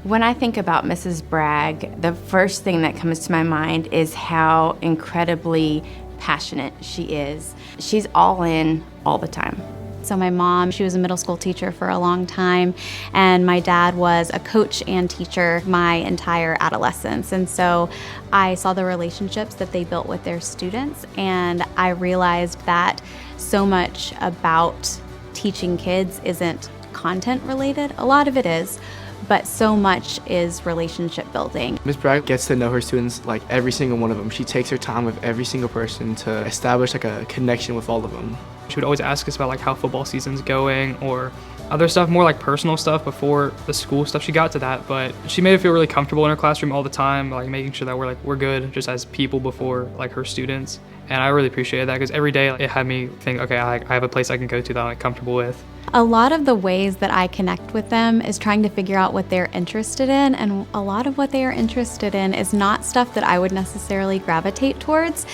When I think about Mrs. Bragg, the first thing that comes to my mind is how incredibly passionate she is. She's all in all the time. So my mom, she was a middle school teacher for a long time, and my dad was a coach and teacher my entire adolescence. And so I saw the relationships that they built with their students, and I realized that so much about teaching kids isn't content related. A lot of it is, but so much is relationship building. Ms. Bragg gets to know her students, like every single one of them. She takes her time with every single person to establish like a connection with all of them. She would always ask us about like how football season's going or other stuff, more like personal stuff before the school stuff. She got to that, but she made it feel really comfortable in her classroom all the time, like making sure that we're good just as people before like her students. And I really appreciated that because every day it had me think, okay, I have a place I can go to that I'm like, comfortable with. A lot of the ways that I connect with them is trying to figure out what they're interested in, and a lot of what they are interested in is not stuff that I would necessarily gravitate towards,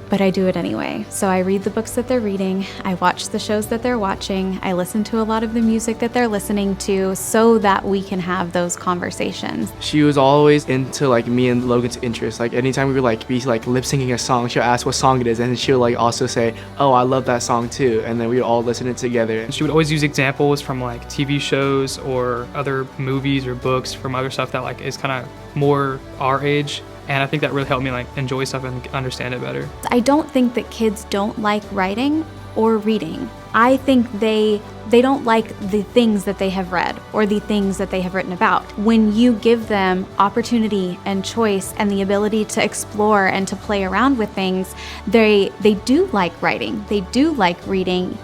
but I do it anyway. So I read the books that they're reading, I watch the shows that they're watching, I listen to a lot of the music that they're listening to so that we can have those conversations. She was always into like me and Logan's interests. Like anytime we would like be like lip syncing a song, she'll ask what song it is, and then she'll like also say, oh, I love that song too, and then we'd all listen it together. And she would always use examples from like TV shows or other movies or books from other stuff that like is kind of more our age. And I think that really helped me like enjoy stuff and understand it better. I don't think that kids don't like writing or reading. I think they don't like the things that they have read or the things that they have written about. When you give them opportunity and choice and the ability to explore and to play around with things, they do like writing. They do like reading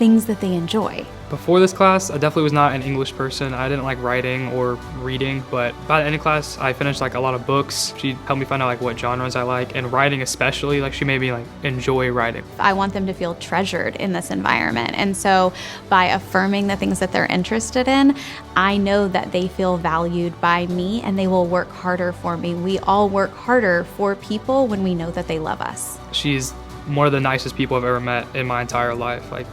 things that they enjoy. Before this class, I definitely was not an English person. I didn't like writing or reading, but by the end of class, I finished like a lot of books. She helped me find out like what genres I like, and writing especially, like she made me like enjoy writing. I want them to feel treasured in this environment, and so by affirming the things that they're interested in, I know that they feel valued by me and they will work harder for me. We all work harder for people when we know that they love us. She's one of the nicest people I've ever met in my entire life. Like,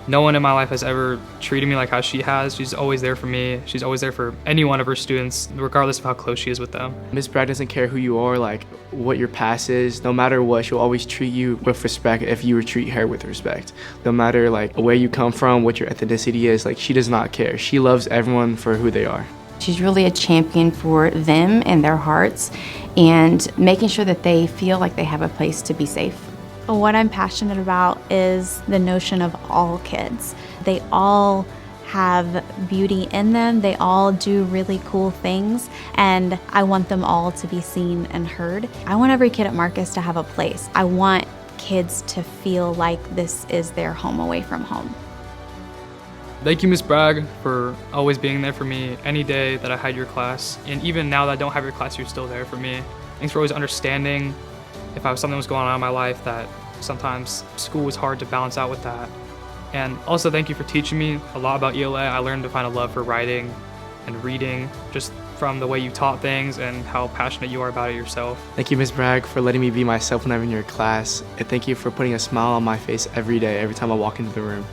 no one in my life has ever treated me like how she has. She's always there for me. She's always there for any one of her students, regardless of how close she is with them. Ms. Bragg doesn't care who you are, like what your past is. No matter what, she'll always treat you with respect if you treat her with respect. No matter like where you come from, what your ethnicity is, like she does not care. She loves everyone for who they are. She's really a champion for them and their hearts, and making sure that they feel like they have a place to be safe. What I'm passionate about is the notion of all kids. They all have beauty in them. They all do really cool things, and I want them all to be seen and heard. I want every kid at Marcus to have a place. I want kids to feel like this is their home away from home. Thank you, Ms. Bragg, for always being there for me any day that I had your class. And even now that I don't have your class, you're still there for me. Thanks for always understanding if something was going on in my life, that sometimes school was hard to balance out with that. And also thank you for teaching me a lot about ELA. I learned to find a love for writing and reading just from the way you taught things and how passionate you are about it yourself. Thank you, Ms. Bragg, for letting me be myself when I'm in your class. And thank you for putting a smile on my face every day, every time I walk into the room.